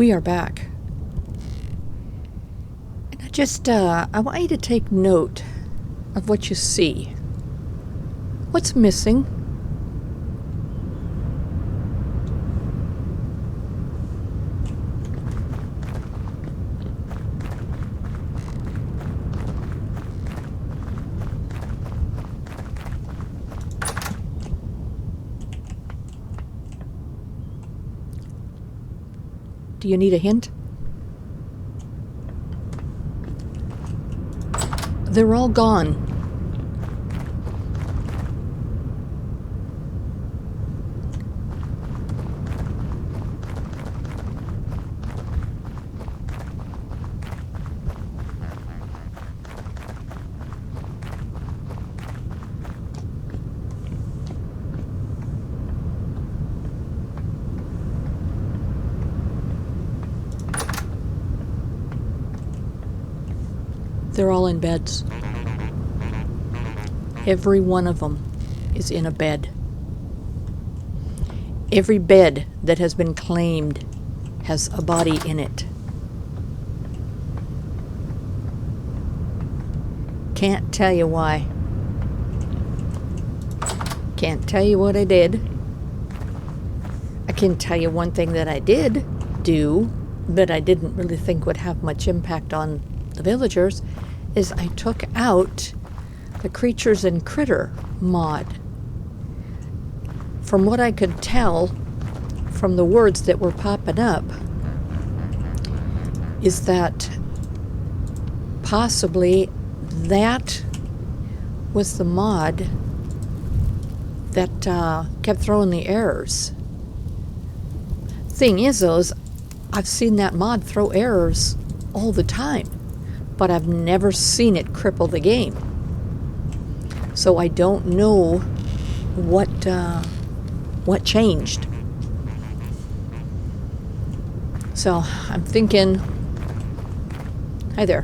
We are back. And I want you to take note of what you see. What's missing? Do you need a hint? They're all gone. They're all in beds. Every one of them is in a bed. Every bed that has been claimed has a body in it. Can't tell you why. Can't tell you what I did. I can tell you one thing that I did do, but I didn't really think would have much impact on the villagers, is I took out the Creatures and Critter mod. From what I could tell from the words that were popping up, is that possibly that was the mod that kept throwing the errors. Thing is, though, I've seen that mod throw errors all the time, but I've never seen it cripple the game. So I don't know what changed. So I'm thinking, hi there.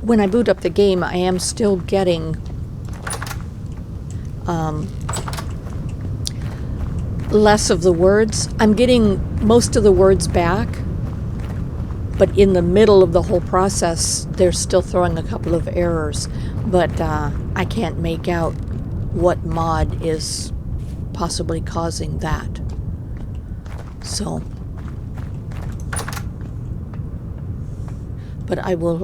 When I boot up the game, I am still getting less of the words. I'm getting most of the words back, but in the middle of the whole process, they're still throwing a couple of errors. But I can't make out what mod is possibly causing that. So, but I will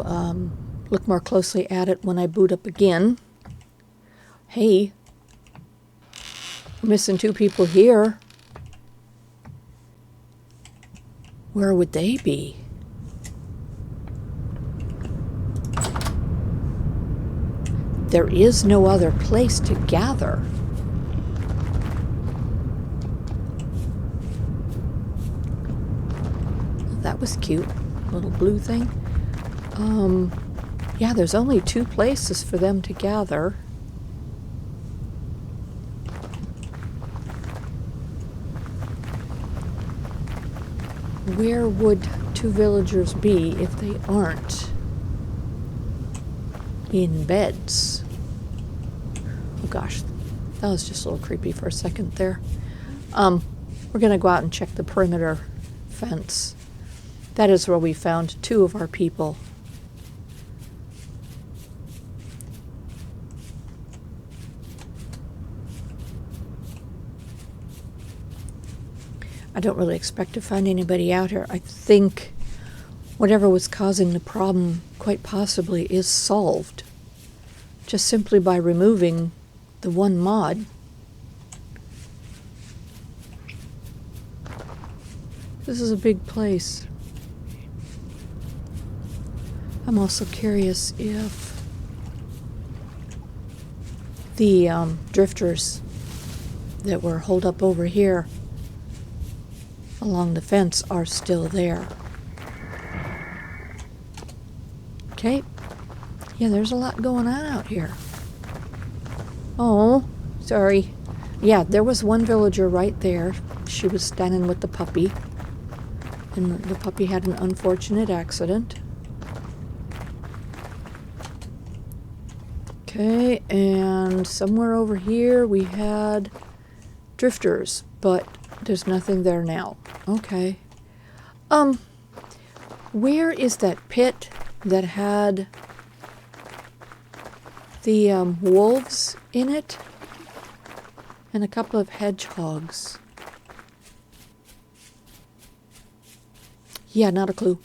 look more closely at it when I boot up again. Hey, we're missing 2 people here. Where would they be? There is no other place to gather. That was cute. Little blue thing. Yeah, there's only 2 places for them to gather. Where would 2 villagers be if they aren't in beds? Oh gosh, that was just a little creepy for a second there. We're gonna go out and check the perimeter fence. That is where we found 2 of our people. I don't really expect to find anybody out here. I think whatever was causing the problem quite possibly is solved just simply by removing the one mod. This is a big place. I'm also curious if the drifters that were holed up over here along the fence are still there. Okay. Yeah, there's a lot going on out here. Oh, sorry. Yeah, there was one villager right there. She was standing with the puppy. And the puppy had an unfortunate accident. Okay, and somewhere over here we had drifters, but There's nothing there now. Okay. Where is that pit that had the wolves in it and a couple of hedgehogs? Yeah, not a clue.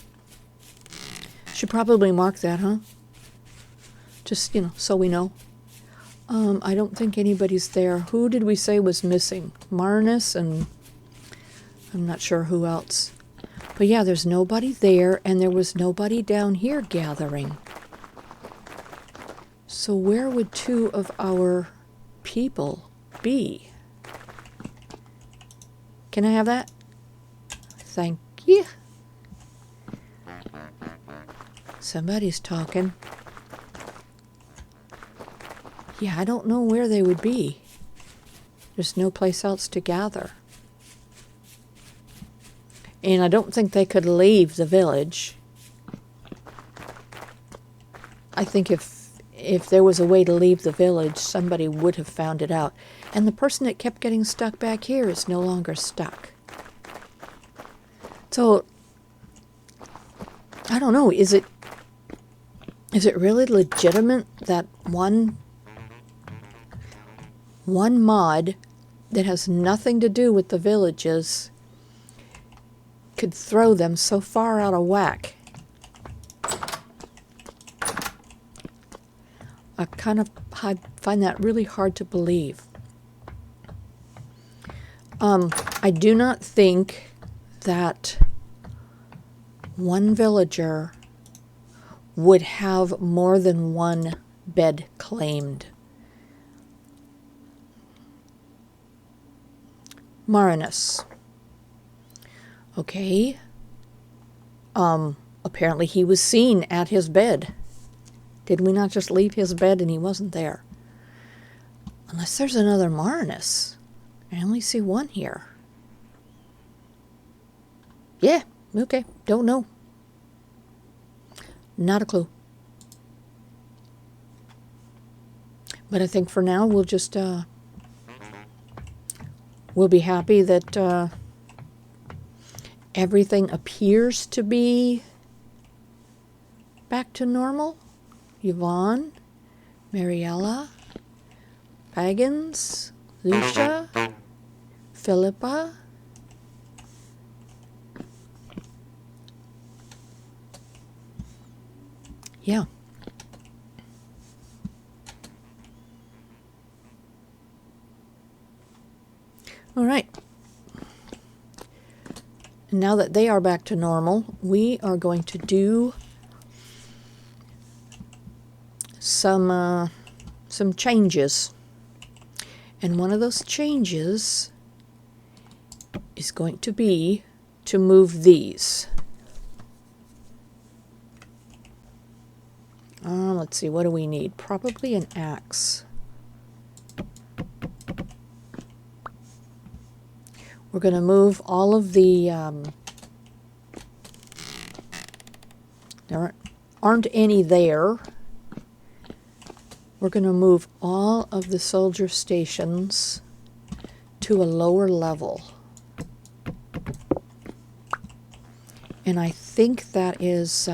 Should probably mark that, huh? Just, so we know. I don't think anybody's there. Who did we say was missing? Marnus and I'm not sure who else. But yeah, there's nobody there, and there was nobody down here gathering. So where would two of our people be? Can I have that? Thank you. Somebody's talking. Yeah, I don't know where they would be. There's no place else to gather. And I don't think they could leave the village. I think if there was a way to leave the village, somebody would have found it out. And the person that kept getting stuck back here is no longer stuck. So, I don't know, is it really legitimate that one mod that has nothing to do with the villages could throw them so far out of whack? I find that really hard to believe. I do not think that one villager would have more than one bed claimed. Marinus. Okay. Apparently he was seen at his bed. Did we not just leave his bed and he wasn't there? Unless there's another Marinus. I only see one here. Yeah, okay, don't know. Not a clue. But I think for now we'll just, we'll be happy that everything appears to be back to normal. Yvonne, Mariella, Baggins, Lucia, Philippa. Yeah. All right. Now that they are back to normal, we are going to do some changes. And one of those changes is going to be to move these. Let's see, what do we need? Probably an axe. We're going to move all of the, there aren't any there. We're going to move all of the soldier stations to a lower level. And I think that is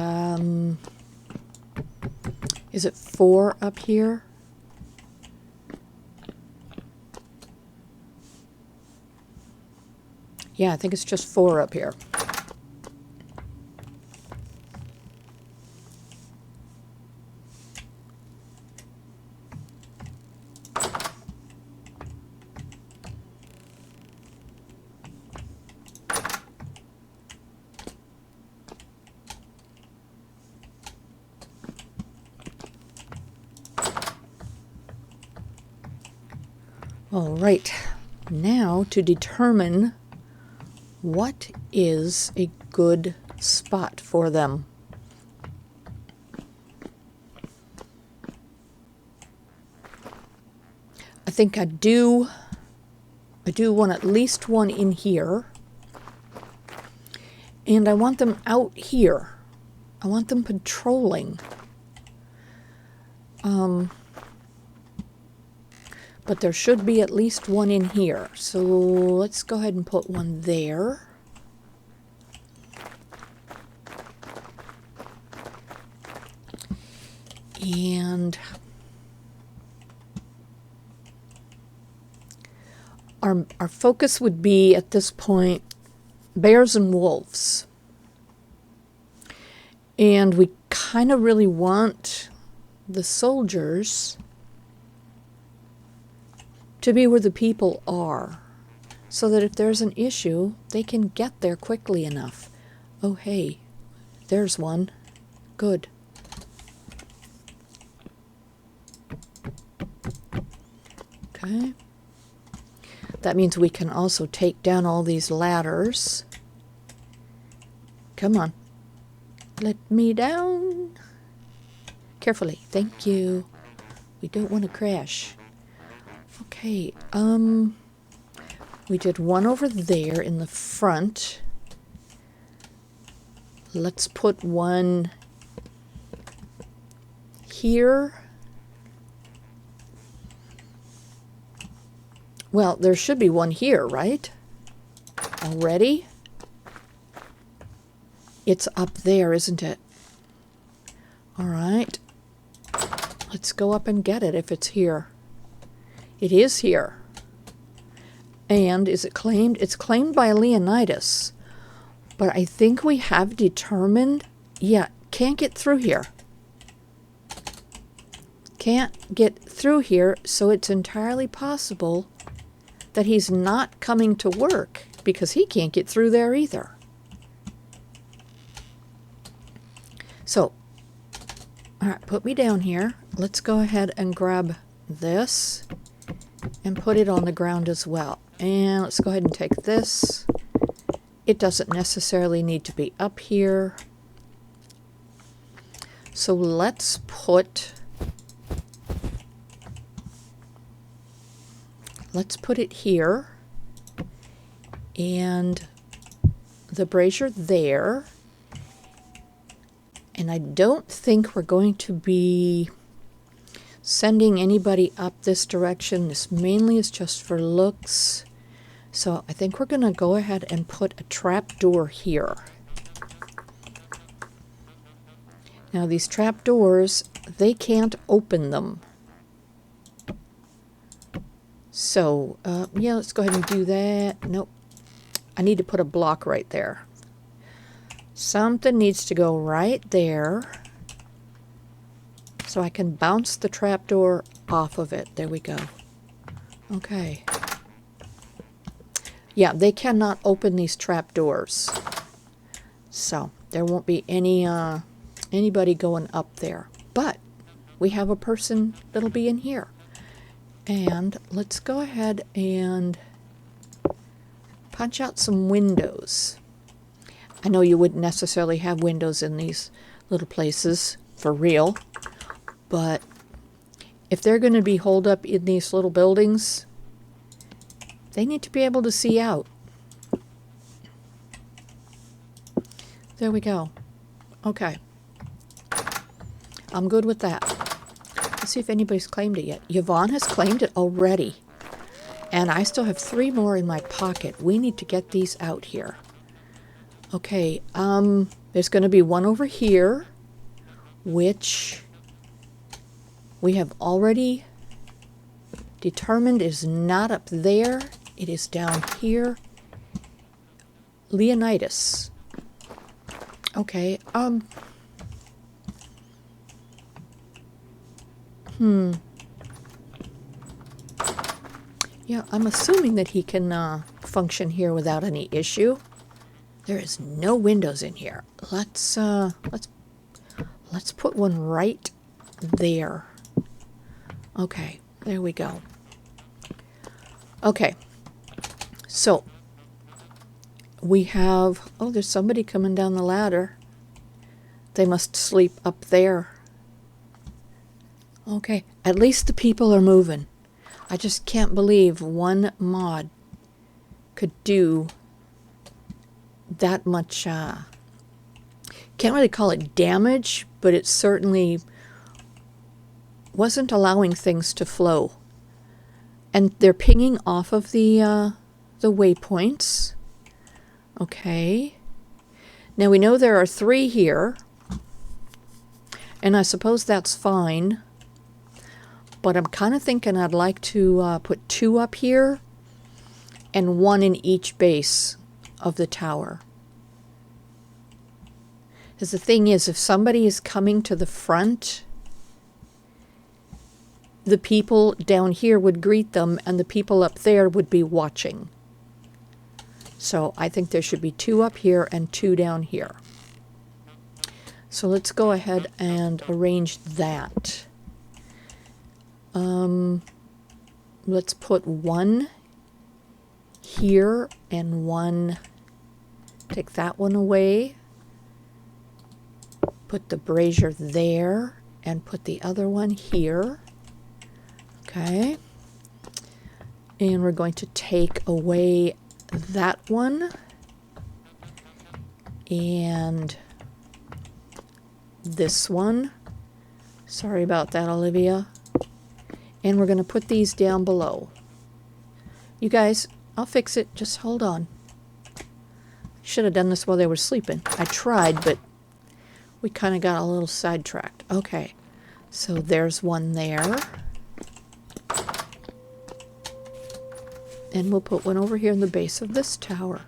it 4 up here? Yeah, I think it's just 4 up here. All right, now to determine what is a good spot for them. I think I do want at least one in here. And I want them out here. I want them patrolling. But there should be at least one in here. So let's go ahead and put one there. And our focus would be at this point bears and wolves. And we kind of really want the soldiers to be where the people are, so that if there's an issue, they can get there quickly enough. Oh, hey, there's one. Good. Okay. That means we can also take down all these ladders. Come on. Let me down. Carefully. Thank you. We don't want to crash. Okay. We did one over there in the front. Let's put one here. Well, there should be one here, right? Already? It's up there, isn't it? All right. Let's go up and get it if it's here. It is here. And is it claimed? It's claimed by Leonidas. But I think we have determined, yeah, can't get through here. Can't get through here, so it's entirely possible that he's not coming to work because he can't get through there either. So, all right, put me down here. Let's go ahead and grab this and put it on the ground as well. And let's go ahead and take this. It doesn't necessarily need to be up here. So let's put it here, and the brazier there. And I don't think we're going to be sending anybody up this direction. This mainly is just for looks. So I think we're going to go ahead and put a trap door here. Now these trap doors, they can't open them. So, yeah, let's go ahead and do that. Nope. I need to put a block right there. Something needs to go right there so I can bounce the trapdoor off of it. There we go. Okay. Yeah, they cannot open these trapdoors. So, there won't be anybody going up there. But we have a person that'll be in here. And let's go ahead and punch out some windows. I know you wouldn't necessarily have windows in these little places for real, but if they're going to be holed up in these little buildings, they need to be able to see out. There we go. Okay. I'm good with that. Let's see if anybody's claimed it yet. Yvonne has claimed it already. And I still have 3 more in my pocket. We need to get these out here. Okay, there's going to be one over here, which we have already determined is not up there. It is down here. Leonidas. Okay, yeah, I'm assuming that he can function here without any issue. There is no windows in here. Let's put one right there. Okay, there we go. Okay, so we have, oh, there's somebody coming down the ladder. They must sleep up there. Okay, at least the people are moving. I just can't believe one mod could do that much, can't really call it damage, but it certainly wasn't allowing things to flow. And they're pinging off of the waypoints. Okay. Now we know there are 3 here. And I suppose that's fine. But I'm kind of thinking I'd like to put 2 up here and 1 in each base of the tower. Because the thing is, if somebody is coming to the front, the people down here would greet them and the people up there would be watching. So I think there should be 2 up here and 2 down here. So let's go ahead and arrange that. Let's put 1 here and 1, take that one away, put the brazier there, and put the other one here. Okay. And we're going to take away that one and this one. Sorry about that, Olivia. And we're going to put these down below. You guys, I'll fix it. Just hold on. Should have done this while they were sleeping. I tried, but we kind of got a little sidetracked. Okay, so there's one there. And we'll put one over here in the base of this tower.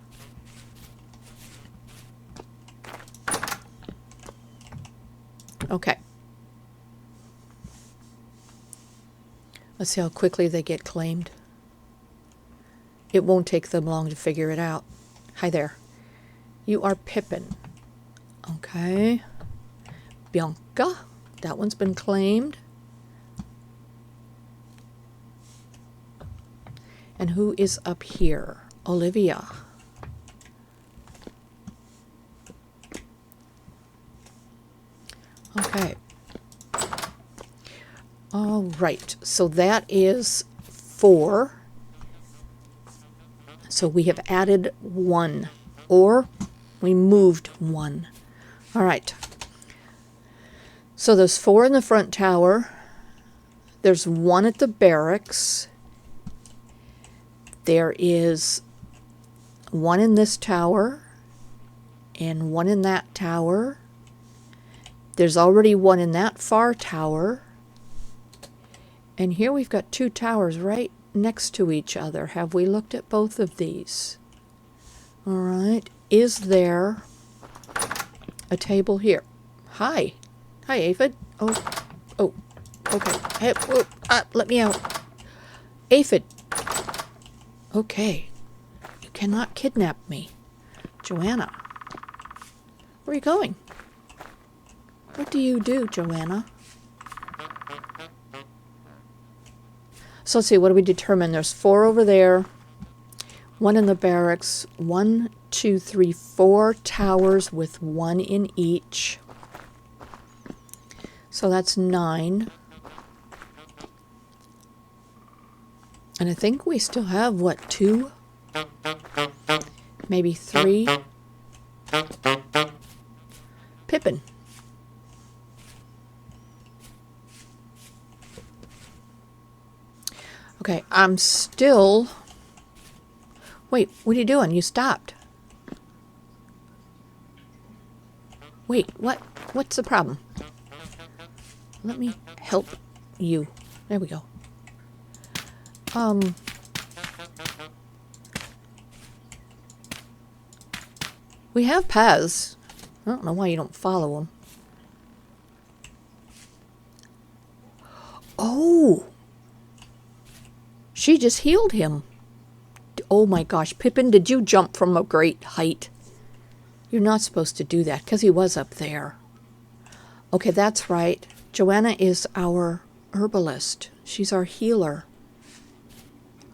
Okay. Let's see how quickly they get claimed. It won't take them long to figure it out. Hi there. You are Pippin. Okay. Bianca. That one's been claimed. And who is up here? Olivia. Okay. All right. So that is 4. So we have added 1, or we moved 1. All right. So there's 4 in the front tower. There's 1 at the barracks. There is 1 in this tower and 1 in that tower. There's already 1 in that far tower. And here we've got 2 towers right next to each other. Have we looked at both of these? All right. Is there a table here? Hi. Hi, Aphid. Oh, okay. Hey, whoa, let me out. Aphid. Okay. You cannot kidnap me. Joanna. Where are you going? What do you do, Joanna? So let's see, what do we determine? There's 4 over there, 1 in the barracks, 1, 2, 3, 4 towers with 1 in each. So that's 9. And I think we still have, what, 2? Maybe 3? Pippin. Okay, I'm still... Wait, what are you doing? You stopped. Wait, what? What's the problem? Let me help you. There we go. We have paths. I don't know why you don't follow them. Oh! She just healed him. Oh my gosh, Pippin, did you jump from a great height? You're not supposed to do that, because he was up there. Okay, that's right. Joanna is our herbalist. She's our healer.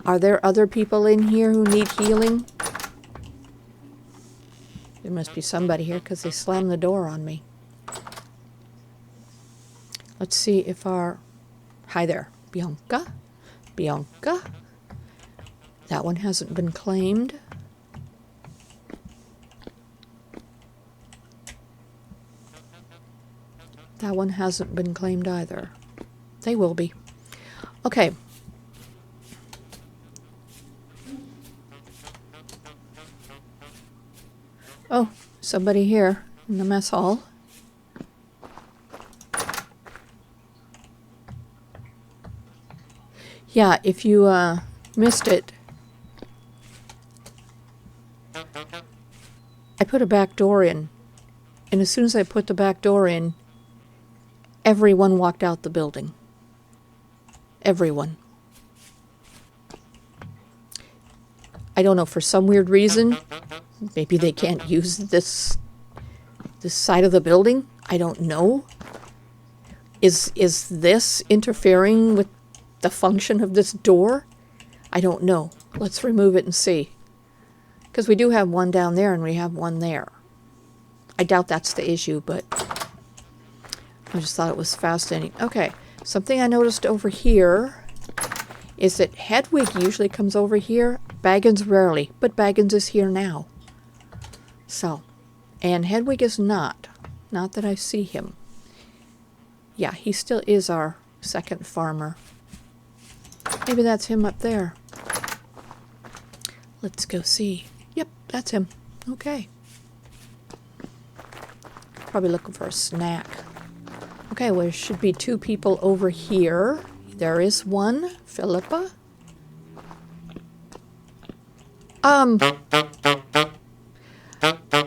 Are there other people in here who need healing? There must be somebody here, because they slammed the door on me. Let's see if our... Hi there, Bianca. Bianca. That one hasn't been claimed. That one hasn't been claimed either. They will be. Okay. Oh, somebody here in the mess hall. Yeah, if you missed it, I put a back door in. And as soon as I put the back door in, everyone walked out the building. Everyone. I don't know, for some weird reason, maybe they can't use this side of the building. I don't know. Is this interfering with the function of this door? I don't know. Let's remove it and see. Because we do have one down there and we have one there. I doubt that's the issue, but I just thought it was fascinating. Okay, something I noticed over here is that Hedwig usually comes over here. Baggins rarely, but Baggins is here now. So, and Hedwig is not. Not that I see him. Yeah, he still is our second farmer. Maybe that's him up there. Let's go see. Yep, that's him. Okay. Probably looking for a snack. Okay, well, there should be two people over here. There is one, Philippa.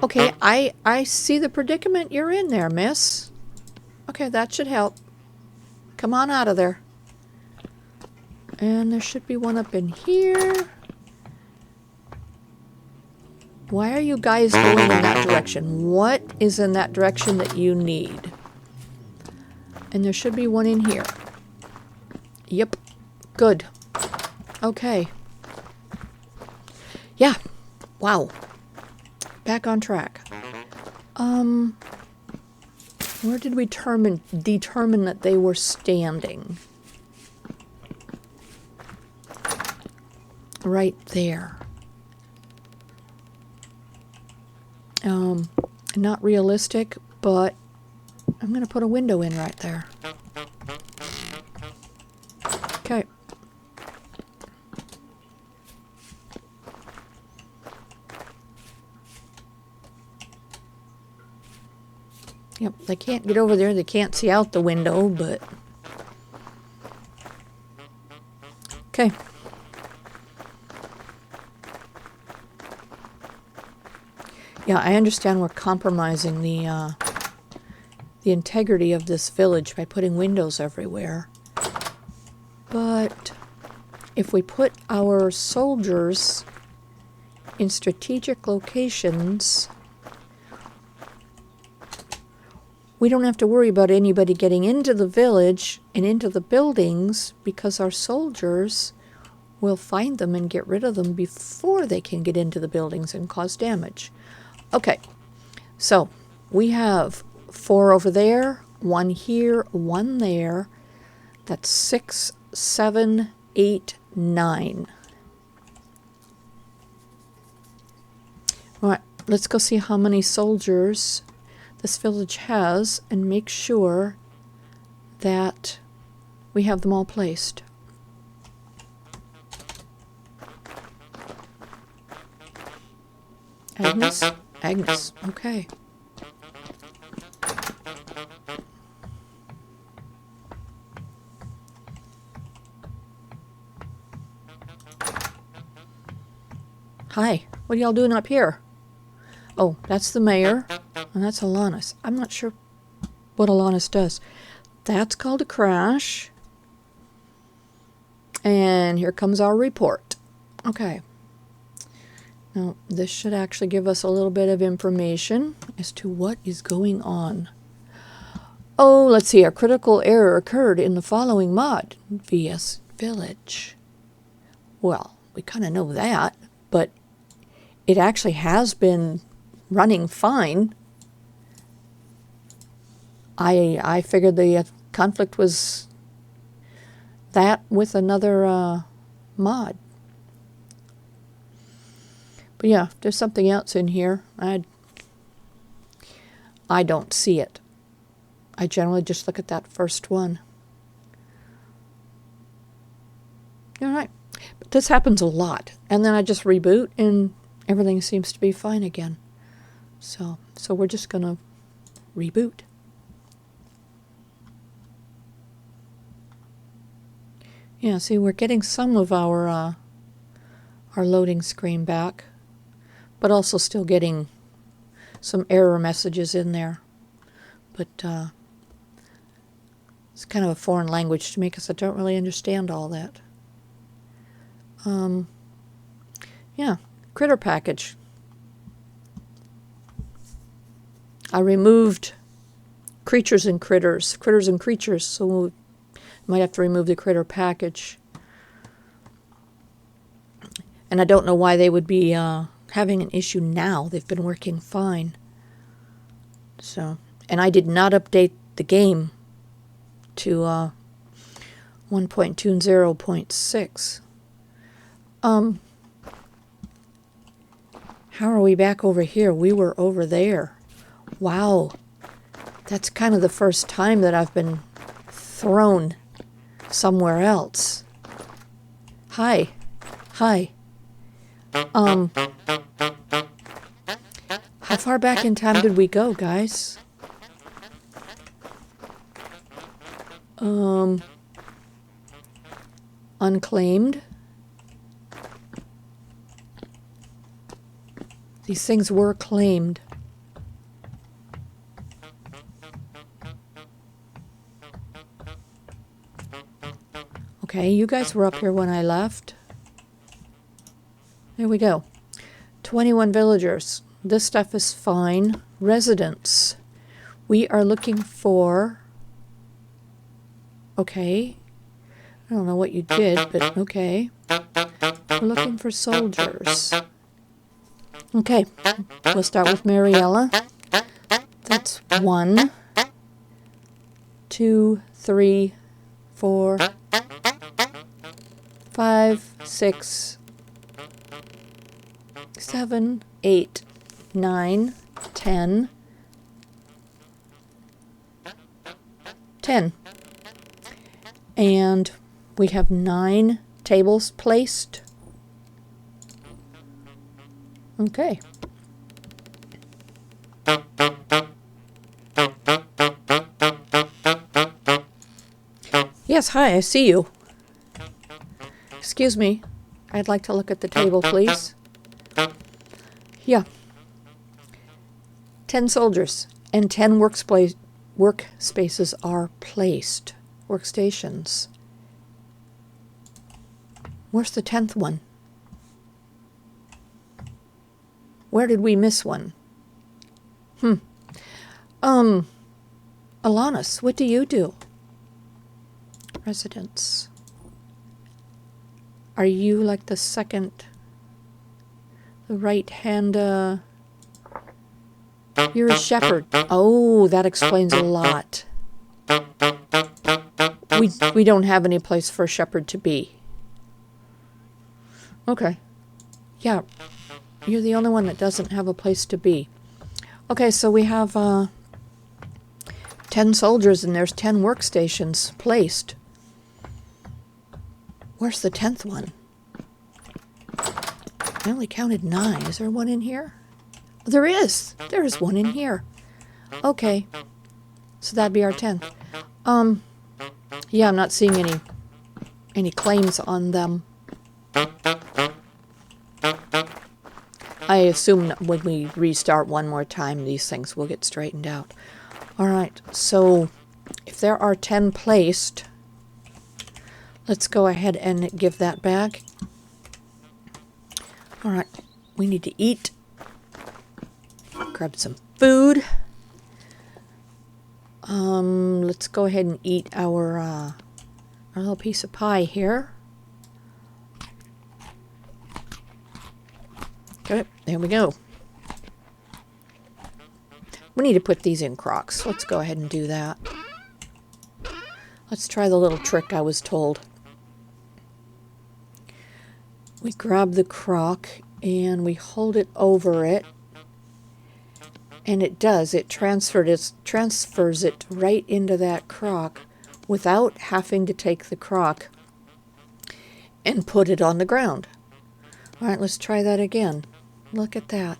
Okay, I see the predicament you're in there, miss. Okay, that should help. Come on out of there. And there should be one up in here. Why are you guys going in that direction? What is in that direction that you need? And there should be one in here. Yep. Good. Okay. Yeah. Wow. Back on track. Where did we determine that they were standing? Right there. Not realistic, but I'm going to put a window in right there. Okay. Yep, they can't get over there. They can't see out the window, but... Okay. Yeah, I understand we're compromising the integrity of this village by putting windows everywhere. But if we put our soldiers in strategic locations, we don't have to worry about anybody getting into the village and into the buildings, because our soldiers will find them and get rid of them before they can get into the buildings and cause damage. Okay, so we have 4 over there, 1 here, 1 there. That's 6, 7, 8, 9. All right, let's go see how many soldiers this village has and make sure that we have them all placed. Agnes? Agnes, okay. Hi, what are y'all doing up here? Oh, that's the mayor, and that's Alanis. I'm not sure what Alanis does. That's called a crash. And here comes our report. Okay. Now, this should actually give us a little bit of information as to what is going on. Oh, let's see. A critical error occurred in the following mod. VS Village. Well, we kind of know that, but it actually has been running fine. I figured the conflict was that with another mod. But yeah, there's something else in here. I don't see it. I generally just look at that first one. All right. But this happens a lot. And then I just reboot and everything seems to be fine again. So we're just going to reboot. Yeah, see, we're getting some of our loading screen back, but also still getting some error messages in there. But it's kind of a foreign language to me because I don't really understand all that. Yeah, critter package. I removed creatures and critters, so we might have to remove the critter package. And I don't know why they would be having an issue now. They've been working fine. So, and I did not update the game to 1.20.6. How are we back over here? We were over there. Wow. That's kind of the first time that I've been thrown somewhere else. Hi. Hi. How far back in time did we go, guys? Unclaimed. These things were claimed. Okay, you guys were up here when I left. There we go. 21 villagers. This stuff is fine. Residents. We are looking for... Okay. I don't know what you did, but okay. We're looking for soldiers. Okay. We'll start with Mariella. That's 1, 2, 3, 4, 5, 6, 7, 8, 9, 10. 10. And we have 9 tables placed. Okay. Yes, hi, I see you. Excuse me. I'd like to look at the table, please. Yeah. 10 soldiers and 10 workspaces are placed. Workstations. Where's the 10th one? Where did we miss one? Alanis, what do you do? Residents. Are you like the second, the right hand, you're a shepherd. Oh, that explains a lot. We don't have any place for a shepherd to be. Okay. Yeah. You're the only one that doesn't have a place to be. Okay, so we have 10 soldiers and there's 10 workstations placed. Where's the 10th one? I only counted 9. Is there one in here? Oh, there is. There is one in here. Okay. So that'd be our 10th. Yeah, I'm not seeing any claims on them. I assume that when we restart one more time, these things will get straightened out. All right, so if there are 10 placed, let's go ahead and give that back. All right, we need to eat. Grab some food. Let's go ahead and eat our little piece of pie here. Okay, there we go. We need to put these in Crocks. Let's go ahead and do that. Let's try the little trick I was told. We grab the crock and we hold it over it. And it does. It transfers it right into that crock without having to take the crock and put it on the ground. All right, let's try that again. Look at that.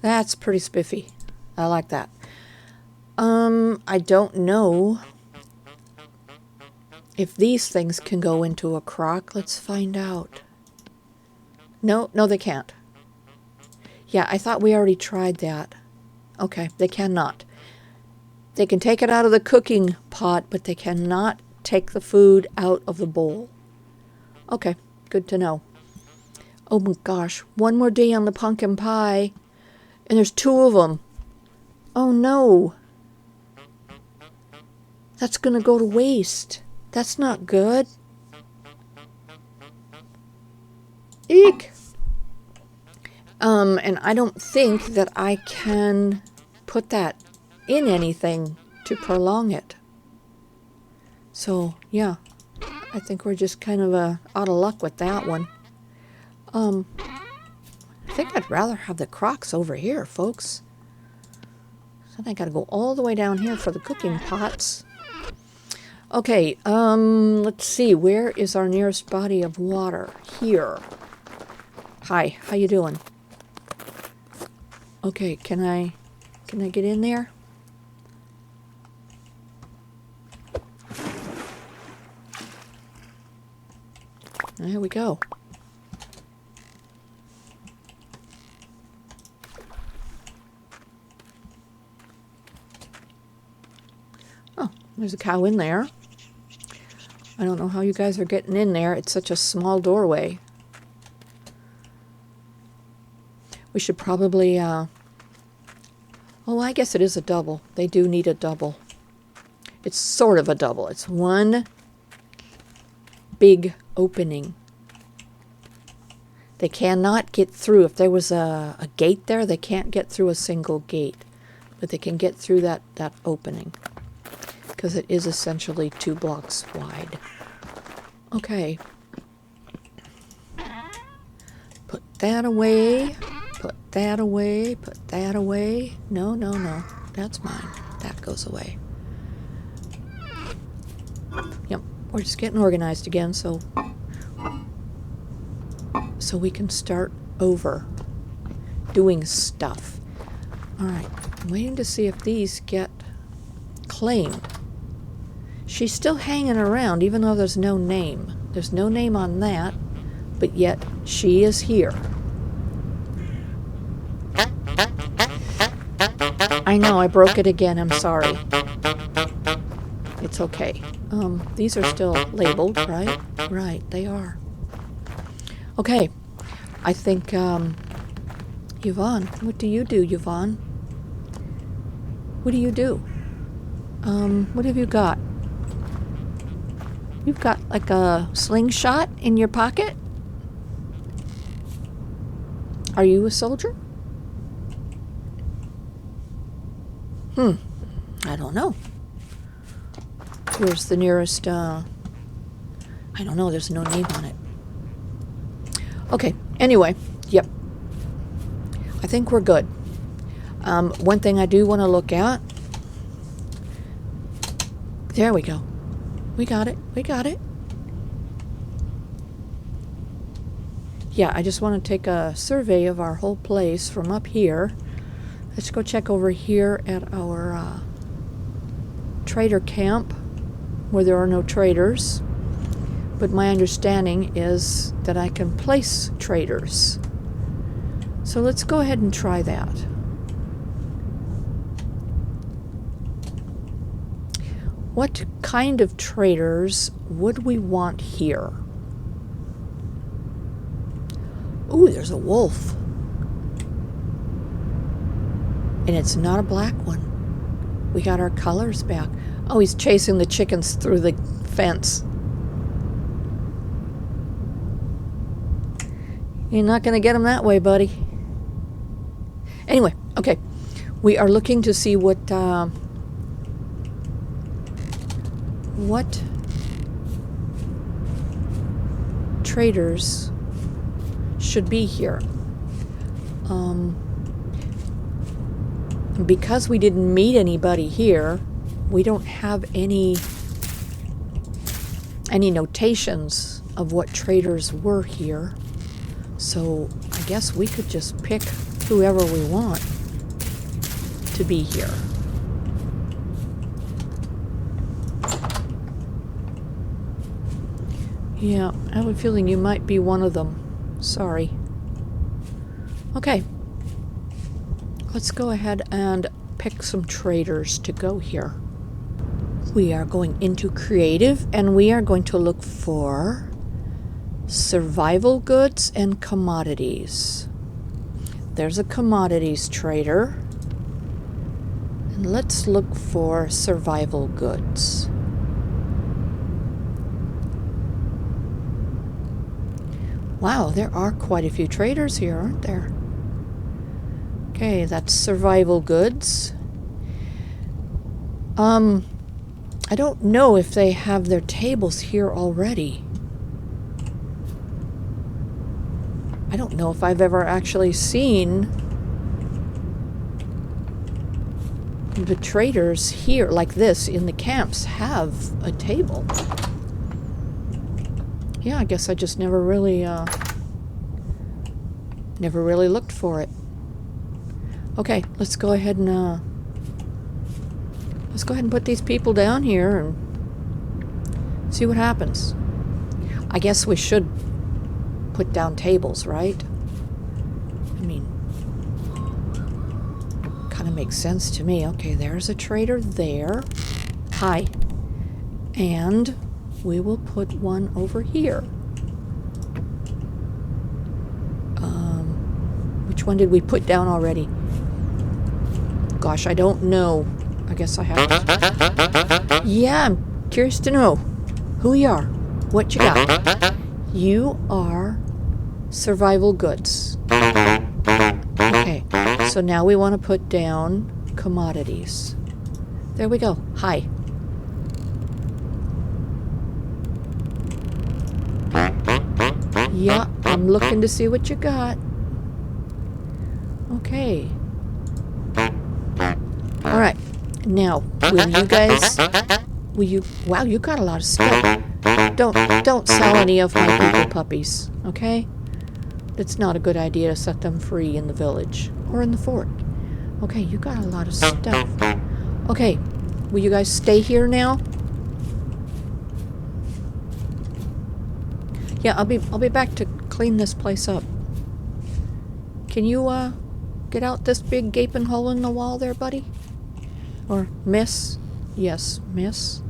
That's pretty spiffy. I like that. I don't know if these things can go into a crock. Let's find out. No, they can't. Yeah, I thought we already tried that. Okay, they cannot. They can take it out of the cooking pot, but they cannot take the food out of the bowl. Okay, good to know. Oh my gosh, one more day on the pumpkin pie, and there's 2 of them. Oh no. That's gonna go to waste. That's not good. Eek. And I don't think that I can put that in anything to prolong it. So, yeah, I think we're just kind of out of luck with that one. I think I'd rather have the Crocks over here, folks. So I gotta go all the way down here for the cooking pots. Okay, let's see. Where is our nearest body of water? Here. Hi, how you doing? Okay, can I get in there? There we go. Oh, there's a cow in there. I don't know how you guys are getting in there. It's such a small doorway. We should probably, oh, I guess it is a double. They do need a double. It's sort of a double. It's one big opening. They cannot get through. If there was a gate there, they can't get through a single gate. But they can get through that opening. Because it is essentially 2 blocks wide. Okay. Put that away. Put that away. Put that away. No. That's mine. That goes away. Yep. We're just getting organized again, so we can start over doing stuff. All right. I'm waiting to see if these get claimed. She's still hanging around, even though there's no name. There's no name on that, but yet she is here. I know, I broke it again. I'm sorry. It's okay. These are still labeled, right? Right, they are. Okay. I think, Yvonne, what do you do, Yvonne? What do you do? What have you got? You've got like a slingshot in your pocket? Are you a soldier? I don't know. Where's the nearest, I don't know, there's no name on it. Okay, anyway, yep. I think we're good. One thing I do want to look at. There we go. We got it. We got it. Yeah, I just want to take a survey of our whole place from up here. Let's go check over here at our trader camp, where there are no traders. But my understanding is that I can place traders. So let's go ahead and try that. What kind of traders would we want here? Ooh, there's a wolf. And it's not a black one. We got our colors back. Oh, he's chasing the chickens through the fence. You're not going to get him that way, buddy. Anyway, okay. We are looking to see what traders should be here. Because we didn't meet anybody here, we don't have any notations of what traders were here. So I guess we could just pick whoever we want. to be here. Yeah, I have a feeling you might be one of them. Sorry. Okay. Let's go ahead and pick some traders to go here. We are going into creative, and we are going to look for survival goods and commodities. There's a commodities trader. And let's look for survival goods. Wow, there are quite a few traders here, aren't there? Okay, that's survival goods. I don't know if they have their tables here already. I don't know if I've ever actually seen the traders here like this in the camps have a table. Yeah, I guess I just never really looked for it. Okay, let's go ahead and put these people down here and see what happens. I guess we should put down tables, right? I mean, kind of makes sense to me. Okay, there's a trader there. Hi. And we will put one over here. Which one did we put down already? Gosh, I don't know. I guess I have to. Yeah, I'm curious to know who you are. What you got? You are survival goods. Okay, so now we want to put down commodities. There we go. Hi. Yeah, I'm looking to see what you got. Okay. All right. Now, wow, you got a lot of stuff. Don't sell any of my people puppies, okay? It's not a good idea to set them free in the village or in the fort. Okay, you got a lot of stuff. Okay, will you guys stay here now? Yeah, I'll be back to clean this place up. Can you get out this big gaping hole in the wall there, buddy? Or miss? Yes, miss.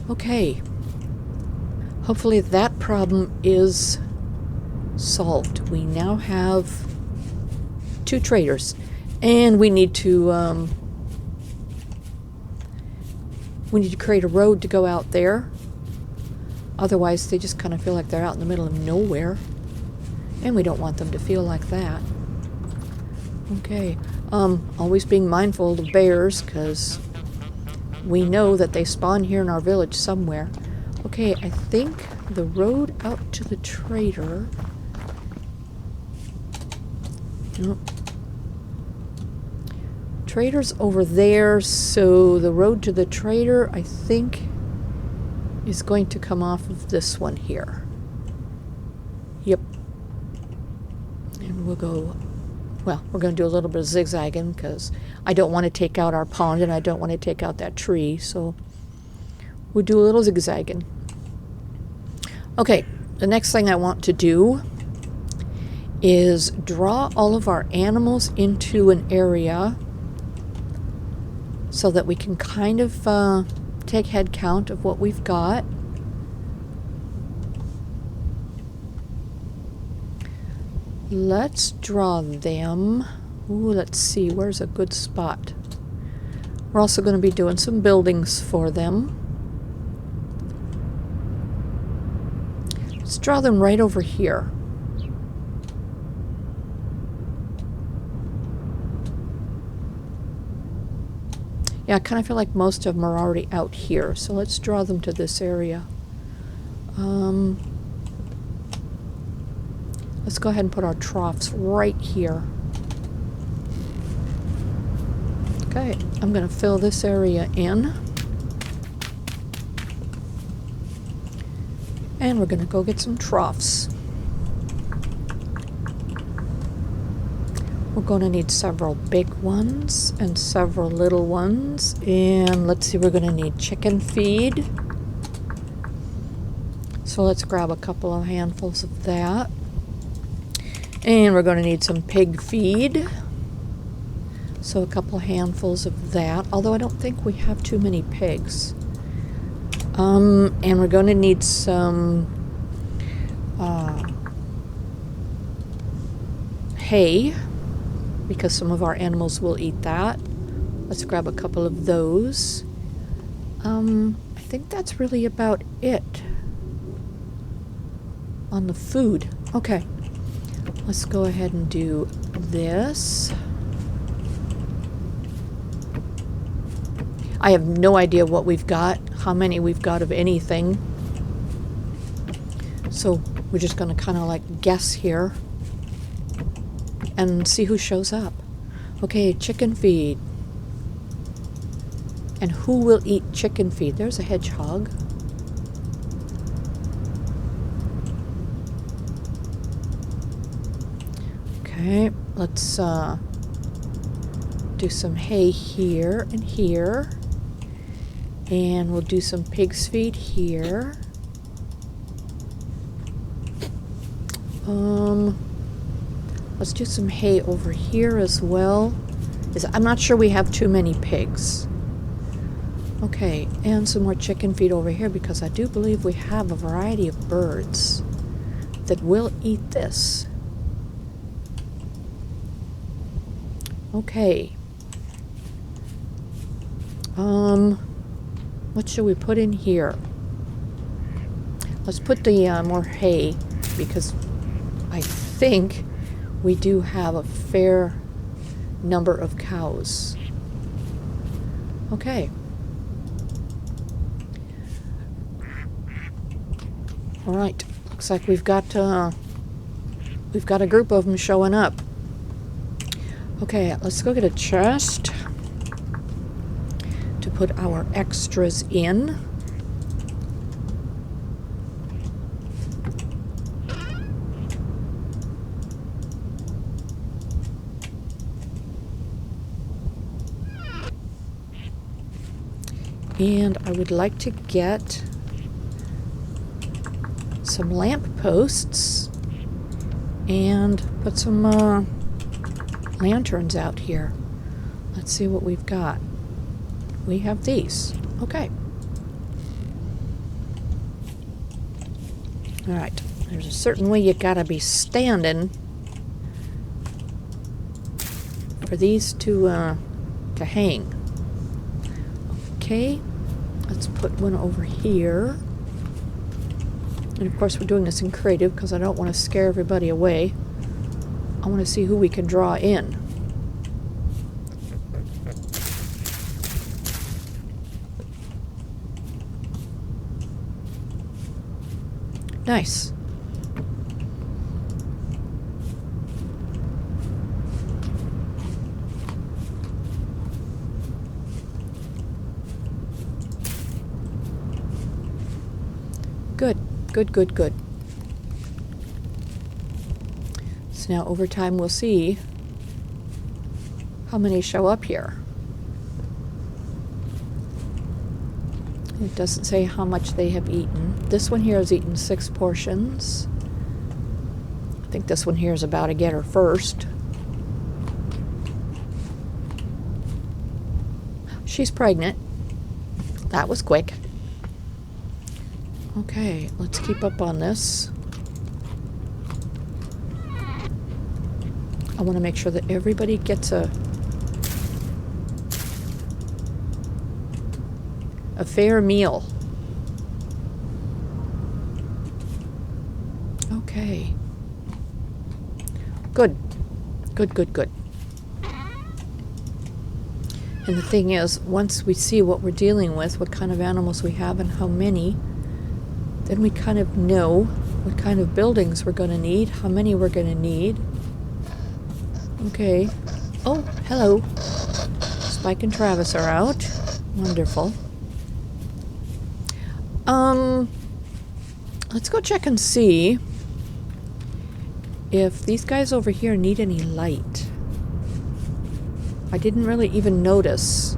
Okay. Hopefully that problem is solved. We now have 2 traders, and we need to create a road to go out there. Otherwise, they just kind of feel like they're out in the middle of nowhere, and we don't want them to feel like that. Okay. Always being mindful of bears, because we know that they spawn here in our village somewhere. Okay, I think the road out to the trader... Nope. Trader's over there, so the road to the trader, I think, is going to come off of this one here. Yep. And we'll go... Well, we're going to do a little bit of zigzagging because I don't want to take out our pond and I don't want to take out that tree, so we'll do a little zigzagging. Okay, the next thing I want to do is draw all of our animals into an area so that we can kind of take head count of what we've got. Let's draw them. Ooh, let's see, where's a good spot? We're also going to be doing some buildings for them. Let's draw them right over here. Yeah, I kind of feel like most of them are already out here, so let's draw them to this area. Let's go ahead and put our troughs right here. Okay, I'm going to fill this area in. And we're going to go get some troughs. We're going to need several big ones and several little ones. And let's see, we're going to need chicken feed. So let's grab a couple of handfuls of that. And we're going to need some pig feed. So a couple handfuls of that, although I don't think we have too many pigs. And we're going to need some hay, because some of our animals will eat that. Let's grab a couple of those. I think that's really about it on the food. Okay, let's go ahead and do this. I have no idea what we've got, how many we've got of anything. So we're just going to kind of like guess here and see who shows up. Okay, chicken feed. And who will eat chicken feed? There's a hedgehog. Okay, let's do some hay here and here. And we'll do some pig's feed here. Let's do some hay over here as well. I'm not sure we have too many pigs. Okay, and some more chicken feed over here, because I do believe we have a variety of birds that will eat this. Okay. What should we put in here? Let's put the more hay, because I think we do have a fair number of cows. Okay. All right. Looks like we've got a group of them showing up. Okay, let's go get a chest to put our extras in. And I would like to get some lamp posts and put some lanterns out here. Let's see what we've got. We have these. Okay. All right. There's a certain way you gotta be standing for these to hang. Okay. Let's put one over here. And of course we're doing this in creative because I don't want to scare everybody away. I want to see who we can draw in. Nice. Good, good, good, good. So now over time we'll see how many show up here. It doesn't say how much they have eaten. This one here has eaten 6 portions. I think this one here is about to get her first. She's pregnant. That was quick. Okay, let's keep up on this. I want to make sure that everybody gets a fair meal. Okay. Good. Good, good, good. And the thing is, once we see what we're dealing with, what kind of animals we have and how many, then we kind of know what kind of buildings we're going to need, how many we're going to need. Okay. Oh, hello. Spike and Travis are out. Wonderful. Let's go check and see if these guys over here need any light. I didn't really even notice.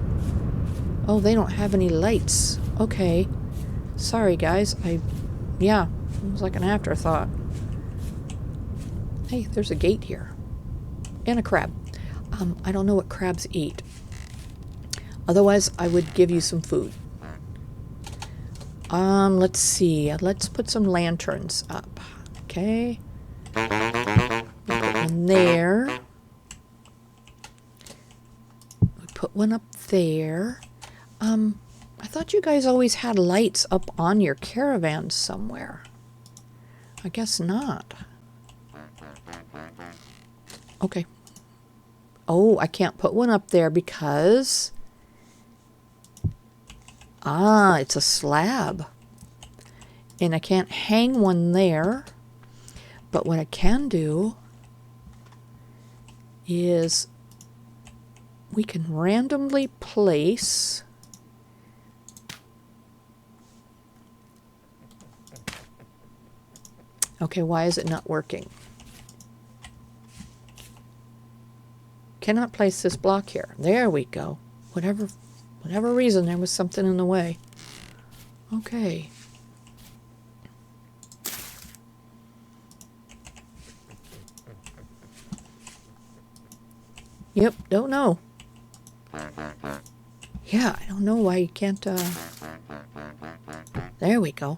Oh, they don't have any lights. Okay. Sorry, guys. Yeah, it was like an afterthought. Hey, there's a gate here. And a crab. I don't know what crabs eat. Otherwise, I would give you some food. Let's see. Let's put some lanterns up. Okay. Put one there. We put one up there. I thought you guys always had lights up on your caravans somewhere. I guess not. Okay. Oh, I can't put one up there because... it's a slab. And I can't hang one there. But what I can do is we can randomly place... Okay, why is it not working? Cannot place this block here. There we go. Whatever reason, there was something in the way. Okay. Yep, don't know. Yeah, I don't know why you can't, There we go.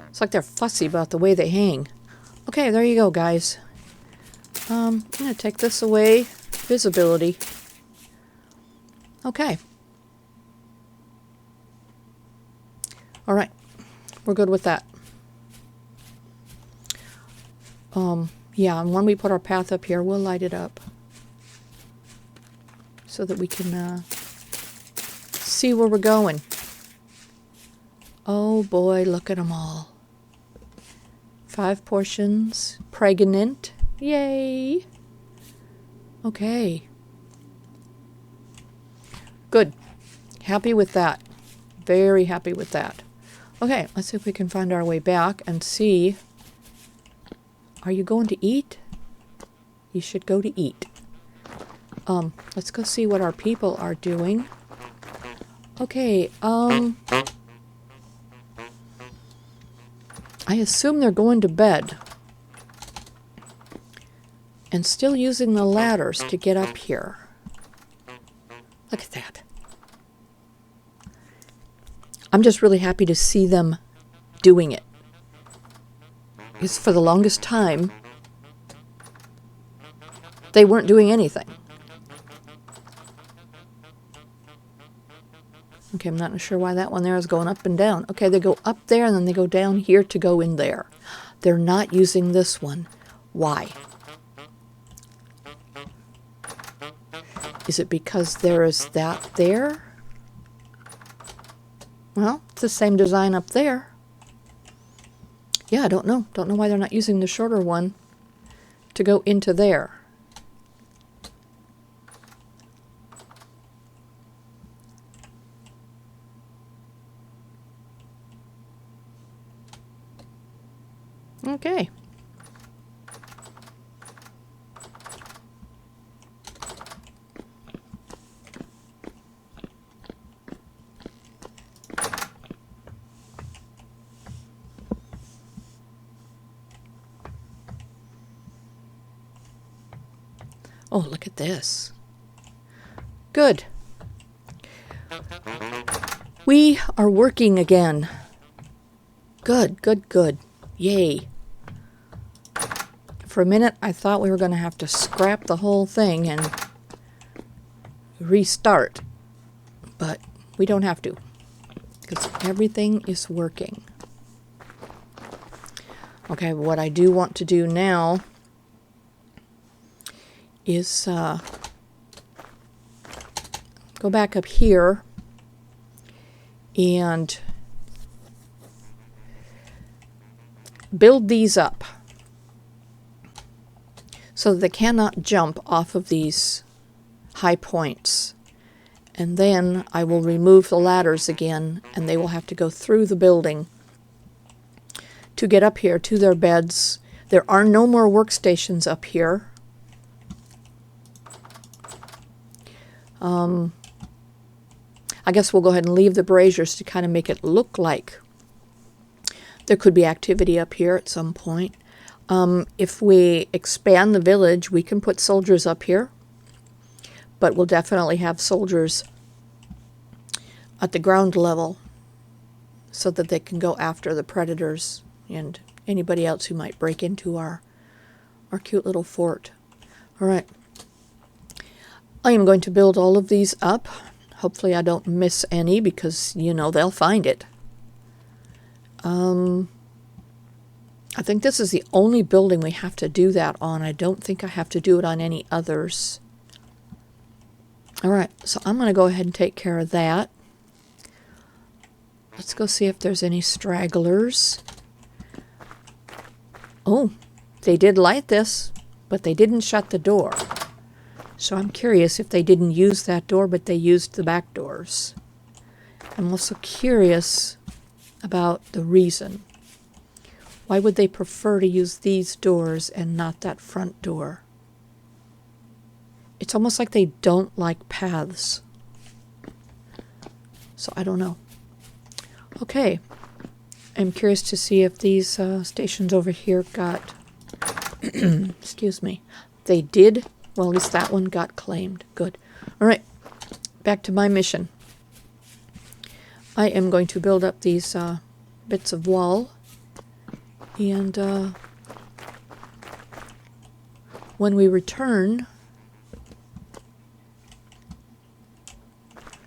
It's like they're fussy about the way they hang. Okay, there you go, guys. I'm going to take this away. Visibility. Okay. All right. We're good with that. Yeah, and when we put our path up here, we'll light it up so that we can see where we're going. Oh boy, look at them all. 5 portions. Pregnant. Yay. Okay. Good. Happy with that. Very happy with that. Okay, let's see if we can find our way back and see. Are you going to eat? You should go to eat. Let's go see what our people are doing. Okay, I assume they're going to bed. And still using the ladders to get up here. Look at that. I'm just really happy to see them doing it. Because for the longest time, they weren't doing anything. Okay, I'm not sure why that one there is going up and down. Okay, they go up there and then they go down here to go in there. They're not using this one. Why? Is it because there is that there? Well, it's the same design up there. Yeah, I don't know. Don't know why they're not using the shorter one to go into there. Okay. Oh, look at this. Good. We are working again. Good, good, good. Yay. For a minute, I thought we were going to have to scrap the whole thing and restart. But we don't have to, because everything is working. Okay, what I do want to do now is go back up here and build these up so that they cannot jump off of these high points. And then I will remove the ladders again, and they will have to go through the building to get up here to their beds. There are no more workstations up here. I guess we'll go ahead and leave the braziers to kind of make it look like there could be activity up here at some point. If we expand the village, we can put soldiers up here, but we'll definitely have soldiers at the ground level so that they can go after the predators and anybody else who might break into our cute little fort. All right. I am going to build all of these up. Hopefully I don't miss any because, you know, they'll find it. I think this is the only building we have to do that on. I don't think I have to do it on any others. All right, so I'm going to go ahead and take care of that. Let's go see if there's any stragglers. Oh, they did light this, but they didn't shut the door. So I'm curious if they didn't use that door, but they used the back doors. I'm also curious about the reason. Why would they prefer to use these doors and not that front door? It's almost like they don't like paths. So I don't know. Okay. I'm curious to see if these stations over here got... excuse me. They did. Well, at least that one got claimed. Good. All right. Back to my mission. I am going to build up these bits of wall. And when we return...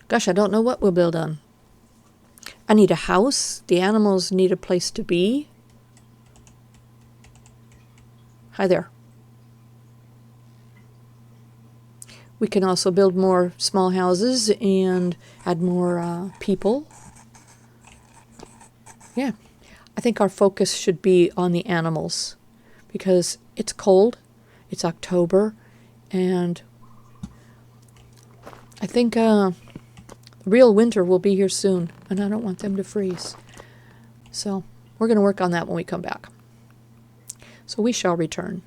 Gosh, I don't know what we'll build on. I need a house. The animals need a place to be. Hi there. We can also build more small houses and add more people. Yeah, I think our focus should be on the animals because it's cold, it's October, and I think real winter will be here soon, and I don't want them to freeze. So we're going to work on that when we come back. So we shall return.